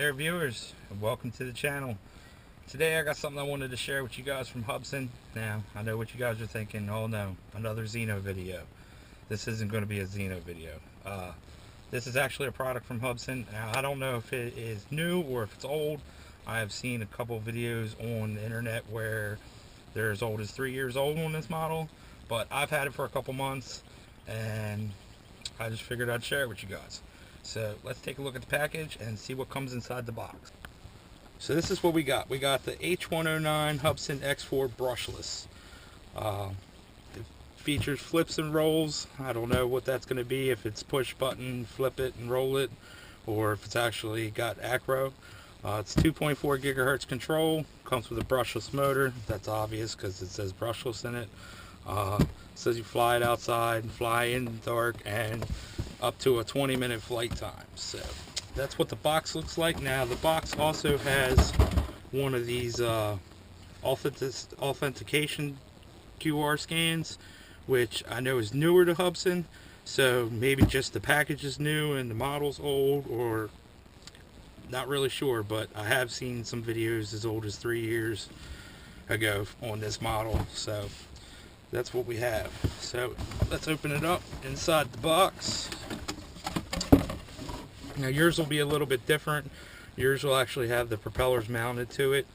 there, viewers, and welcome to the channel. Today I got something I wanted to share with you guys from Hubsan. Now, I know what you guys are thinking. Oh no, another Xeno video. This isn't going to be a Xeno video. This is actually a product from Hubsan. Now, I don't know if it is new or if it's old. I have seen a couple videos on the internet where they're as old as 3 years old on this model, but I've had it for a couple months and I just figured I'd share it with you guys. So let's take a look at the package and see what comes inside the box. So this is what we got. We got the H109 Hubsan X4 brushless. It features flips and rolls. I don't know what that's going to be, if it's push button, flip it and roll it, or if it's actually got acro. It's 2.4 gigahertz control. Comes with a brushless motor. That's obvious because it says brushless in it. Says you fly it outside, fly in the dark, and up to a 20-minute flight time. So that's what the box looks like. Now the box also has one of these authentication QR scans, which I know is newer to Hubsan. So maybe just the package is new and the model's old, or not really sure, but I have seen some videos as old as 3 years ago on this model. So that's what we have. So let's open it up inside the box. Now yours will be a little bit different. Yours will actually have the propellers mounted to it.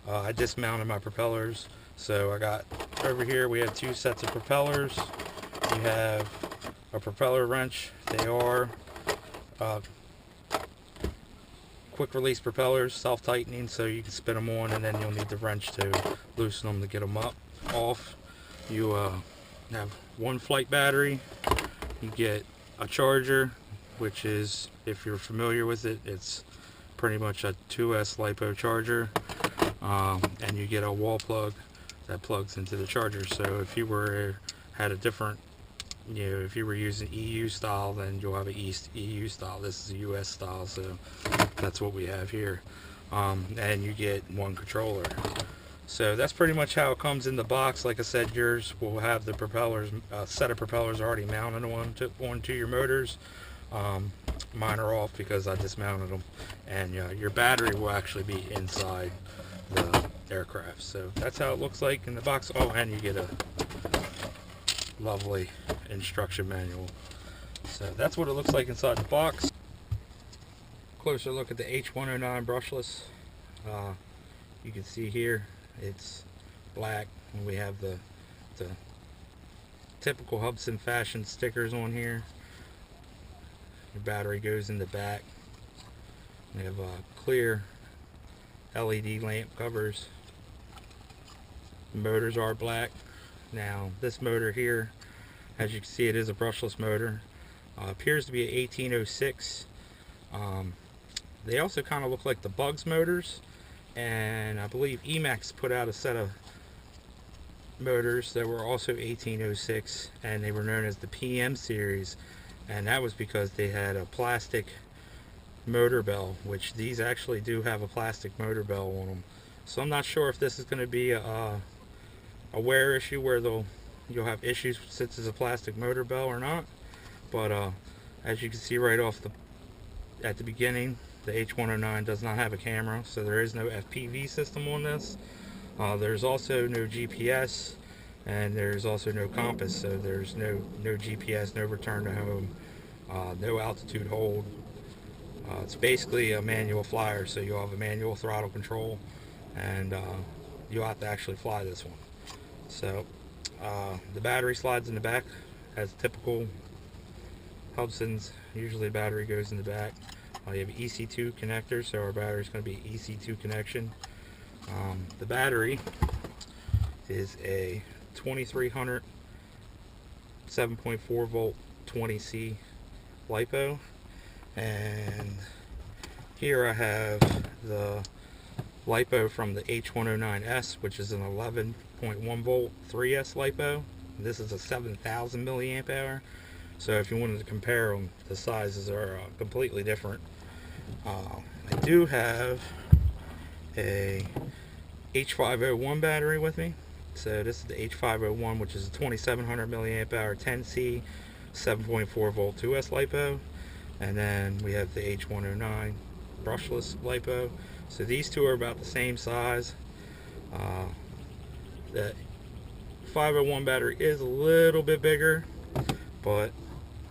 I dismounted my propellers. So I got over here, we have two sets of propellers. You have a propeller wrench. They are quick release propellers, self-tightening, so you can spin them on and then you'll need the wrench to loosen them to get them off. You have one flight battery. You get a charger, which is, if you're familiar with it, it's pretty much a 2S LiPo charger, and you get a wall plug that plugs into the charger. So if you had a different, if you were using EU style, then you'll have a EU style. This is a US style, so that's what we have here. And you get one controller. So that's pretty much how it comes in the box. Like I said, yours will have the propellers, set of propellers already mounted onto your motors. Mine are off because I dismounted them, and your battery will actually be inside the aircraft. So that's how it looks like in the box. Oh, and you get a lovely instruction manual. So that's what it looks like inside the box. Closer look at the H109 brushless. You can see here it's black, and we have the typical Hubsan fashion stickers on here. Your battery goes in the back. We have clear LED lamp covers. The motors are black. Now this motor here, as you can see, it is a brushless motor. Appears to be an 1806. They also kind of look like the Bugs motors, and I believe Emax put out a set of motors that were also 1806, and they were known as the PM series, and that was because they had a plastic motor bell, which these actually do have a plastic motor bell on them. So I'm not sure if this is going to be a wear issue where you'll have issues since it's a plastic motor bell or not. But as you can see right off at the beginning, the H109 does not have a camera, so there is no FPV system on this. There's also no GPS, and there's also no compass, so there's no GPS, no return to home, no altitude hold. It's basically a manual flyer, so you'll have a manual throttle control, and you'll have to actually fly this one. So the battery slides in the back as typical Hubsans. Usually the battery goes in the back. You have an EC2 connector, so our battery is going to be an EC2 connection. The battery is a 2300 7.4 volt 20C LiPo, and here I have the LiPo from the H109S, which is an 11.1 volt 3S LiPo. This is a 7000 milliamp hour. So if you wanted to compare them, the sizes are completely different. I do have a H501 battery with me. So this is the H501, which is a 2700 milliamp hour 10C 7.4 volt 2S LiPo. And then we have the H109 brushless LiPo. So these two are about the same size. The 501 battery is a little bit bigger, but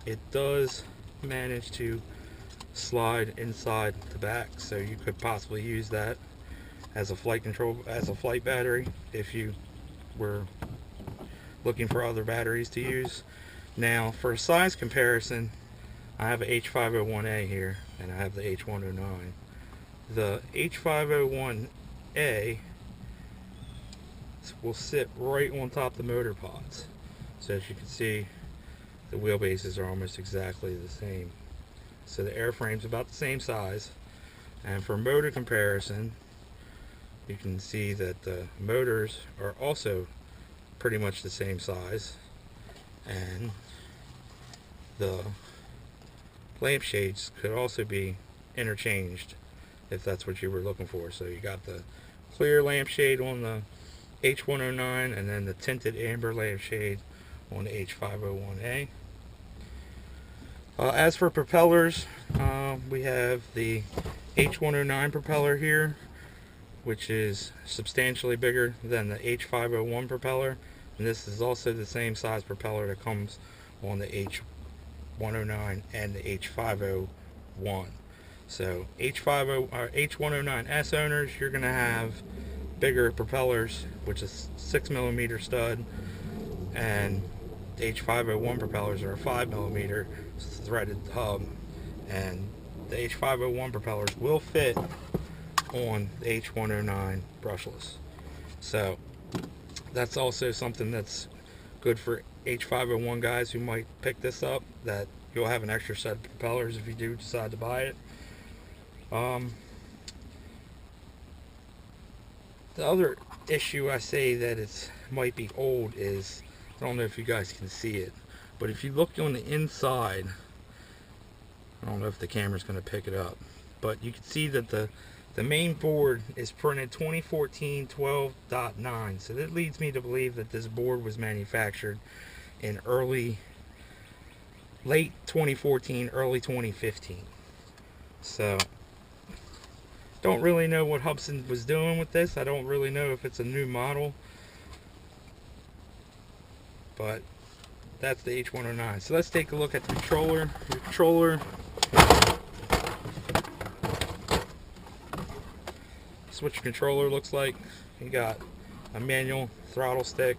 it does manage to slide inside the back, so you could possibly use that as a flight battery if you were looking for other batteries to use. Now, for a size comparison, I have a H501A here and I have the H109. The H501A will sit right on top of the motor pods. So as you can see, the wheelbases are almost exactly the same. So the airframe's about the same size. And for motor comparison, you can see that the motors are also pretty much the same size. And the lampshades could also be interchanged if that's what you were looking for. So you got the clear lampshade on the H109 and then the tinted amber lampshade on the H501A. As for propellers, we have the H109 propeller here, which is substantially bigger than the H501 propeller, and this is also the same size propeller that comes on the H109 and the H501. So H109S owners, you're going to have bigger propellers, which is 6mm stud, and the H501 propellers are a 5mm threaded hub, and the H501 propellers will fit on the H109 brushless. So that's also something that's good for H501 guys who might pick this up, that you'll have an extra set of propellers if you do decide to buy it. The other issue I say that it might be old is, I don't know if you guys can see it, but if you look on the inside, I don't know if the camera's going to pick it up, but you can see that the main board is printed 2014 12.9, so that leads me to believe that this board was manufactured in late 2014, early 2015. So don't really know what Hubsan was doing with this. I don't really know if it's a new model, but that's the H109. So let's take a look at the controller. The controller, this is what your controller looks like. You got a manual throttle stick.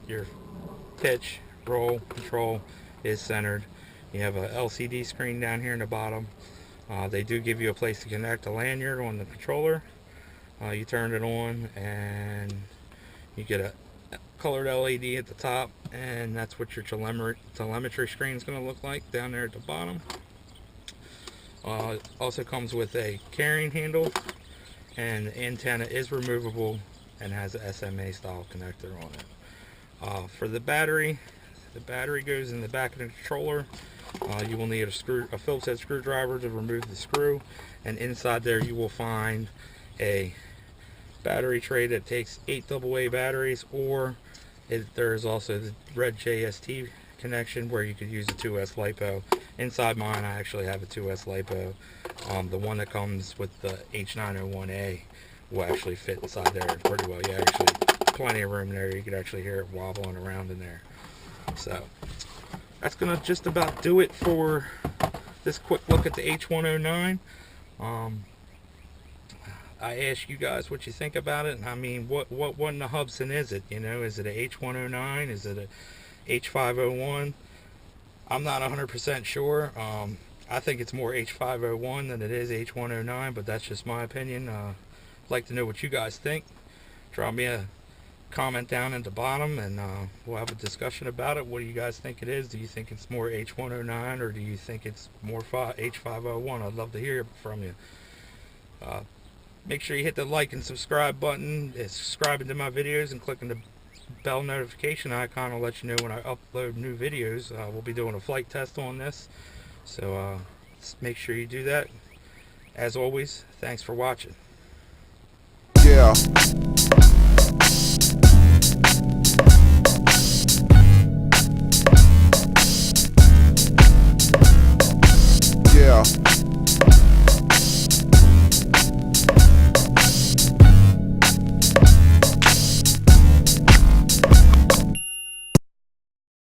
Your pitch, roll, control is centered. You have a LCD screen down here in the bottom. They do give you a place to connect a lanyard on the controller. You turn it on and you get a colored LED at the top, and that's what your telemetry screen is going to look like down there at the bottom. It also comes with a carrying handle, and the antenna is removable and has a SMA style connector on it. For the battery goes in the back of the controller. You will need a Phillips head screwdriver to remove the screw, and inside there you will find a battery tray that takes 8 AA batteries, or there is also the red JST connection where you could use a 2S LiPo. Inside mine, I actually have a 2S LiPo. The one that comes with the H901A will actually fit inside there pretty well. Yeah, actually plenty of room there. You could actually hear it wobbling around in there. So that's gonna just about do it for this quick look at the H109. I asked you guys what you think about it, and I mean, what in the Hubsan is it? You know, is it a H109? Is it a H501? I'm not 100% sure. I think it's more H501 than it is H109, but that's just my opinion. I'd like to know what you guys think. Drop me a comment down at the bottom, and we'll have a discussion about it. What do you guys think it is? Do you think it's more H109, or do you think it's more H501? I'd love to hear from you. Make sure you hit the like and subscribe button, subscribing to my videos, and clicking the bell notification icon will let you know when I upload new videos. We'll be doing a flight test on this, so make sure you do that. As always, thanks for watching. Yeah.